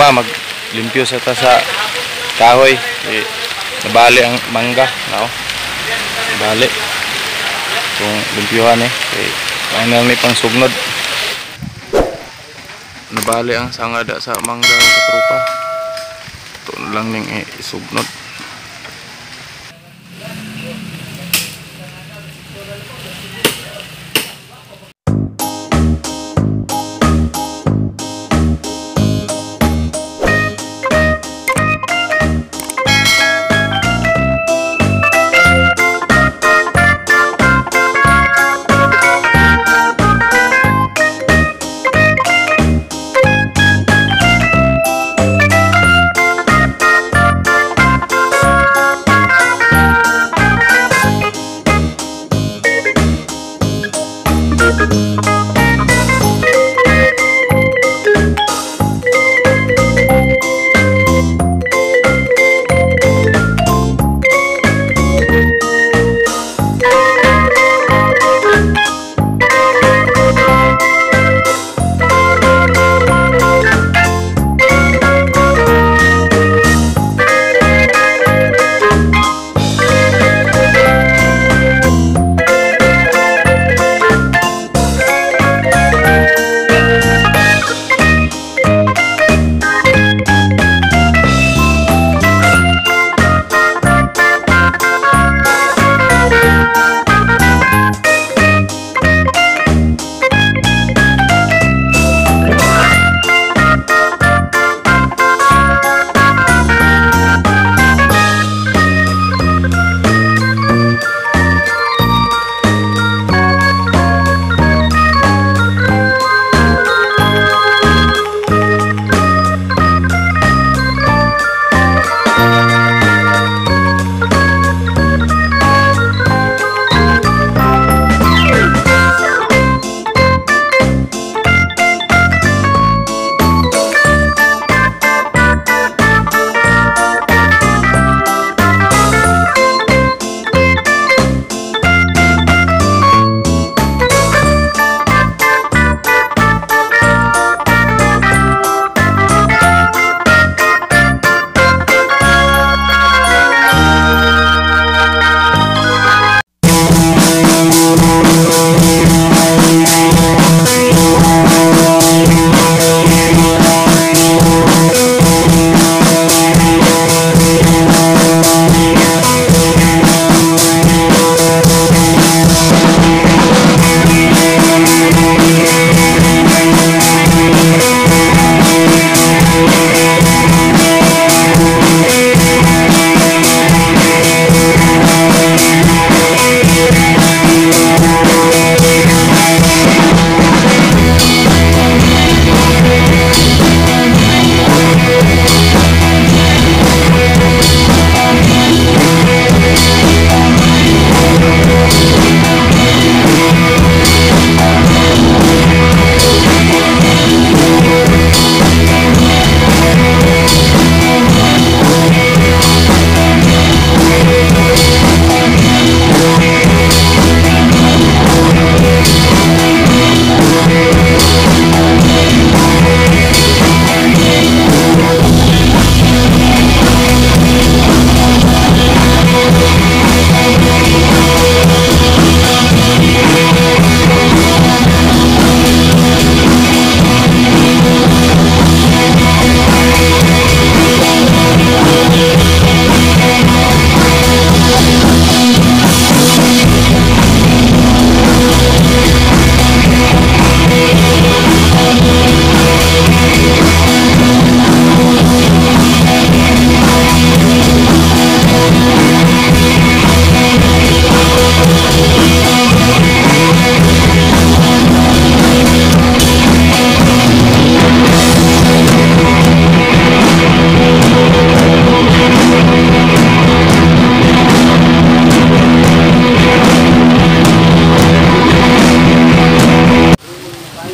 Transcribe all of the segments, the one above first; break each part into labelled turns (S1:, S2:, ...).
S1: tropa maglimpyo sa kahoy. Nabali ang mangga, no? Nabali. Kung limpyuhan final ni pang sugnod. Nabali ang sangada sa mangga sa tropa. Ito lang ning isugnod.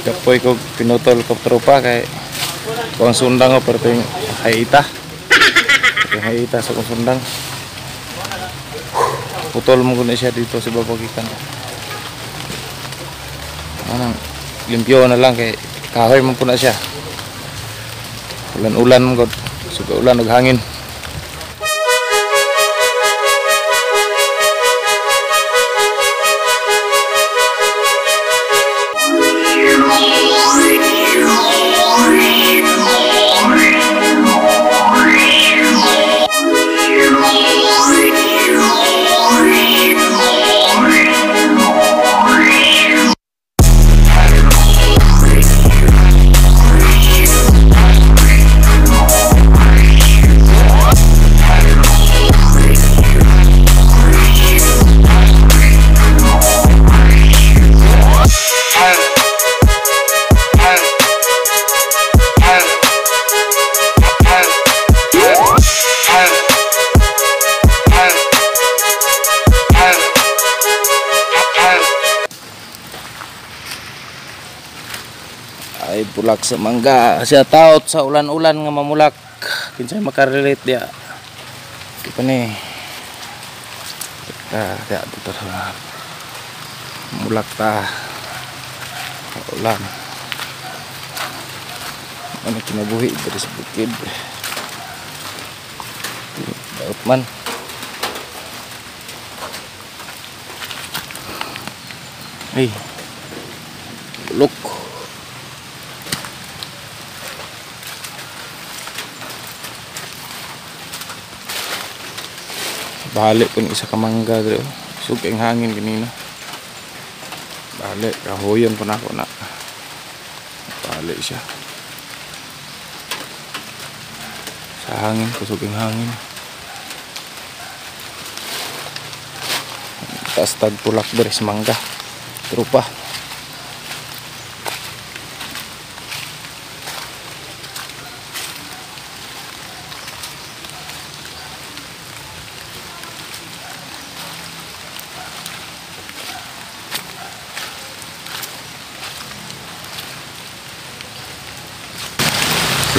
S1: Kapoy ko pinutol ko tropa kay kung sundang ko perting hayita. Perting hayita sa kung sundang. Putol mo na siya dito sa babagikan. Anong limpyo na lang kay kahoy mo po na siya. Ulan-ulan god, suka ulan ug hangin. Ay bulak sa mangga siya taot sa ulan-ulan nga mamulak kinsay makarelate dia di pa ni dia dito sa mulak ta ulan ano kinabuhi dari sa bukid daot man ay bulok. Balik pun isa ka mangga dito. Suging hangin kanina. Balik kahoyon pun ako na. Balik siya. Sa hangin, kusuging hangin. Taas tagpulak dari sa mangga. Trupa.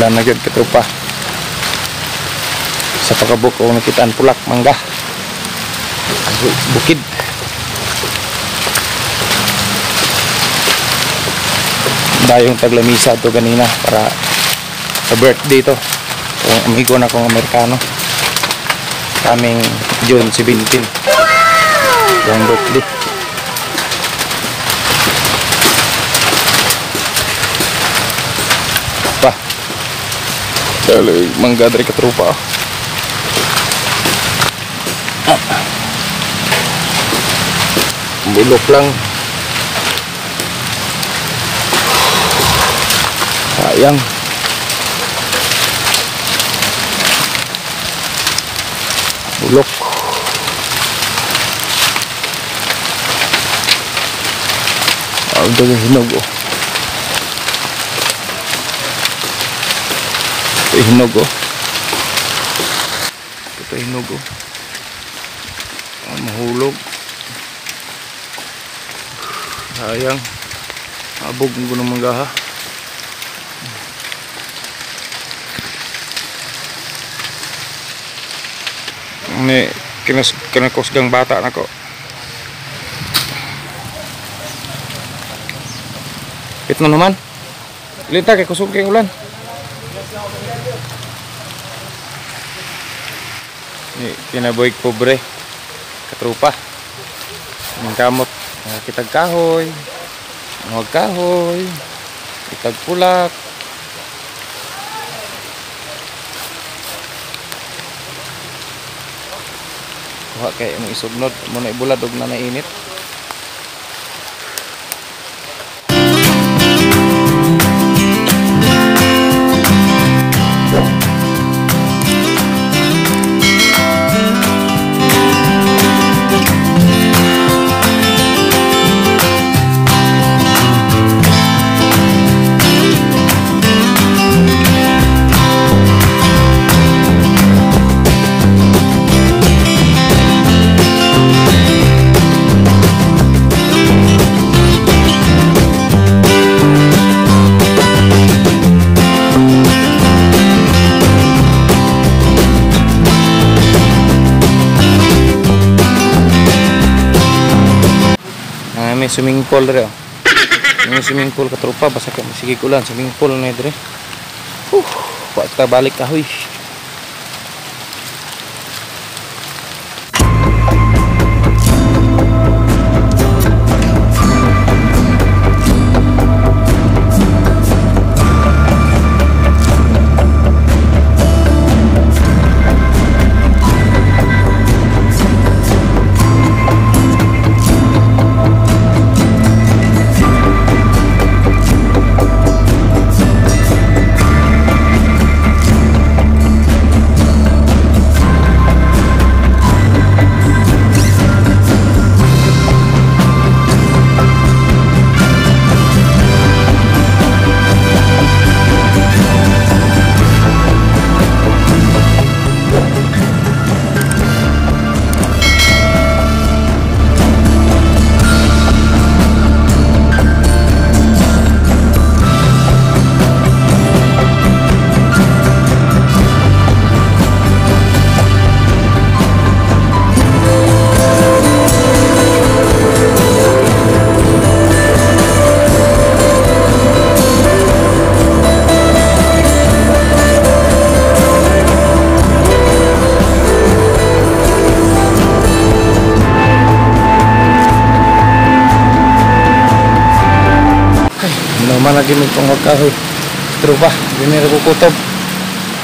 S1: Ulan na gyud katrupa. Sa pagkabuk o nakitaan pulak mangga. Bukid. Dayong taglamisa to ganina para sa birthday to. Kung amigo na kong Amerikano. Kaming June 17. Yung birthday. Dali mangga dari katrupa. Bulok lang. Sayang. Bulok. Udah hinog oh. Hinog oh. Ito hinog oh. Mahulog. Sayang. Abog ko ng mangga ha. Ini kinakusgang bata na ko. Ito naman. Linta kay kusog kay ulan. Kinaboy pobre katrupa ng kamot kitag kahoy huwag kahoy kitag pulak huwag kay mo isugnod muna ibulad og na nainit. May swimming pool dere oh. May swimming pool katrupa basta ka sige ulan swimming pool na dere. Kuha kita balik kahoy. Naman lagi may tungkol kahoy. Trupa, dini ra ko kutob.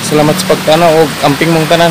S1: Salamat sa pagtanaw og amping mong tanan.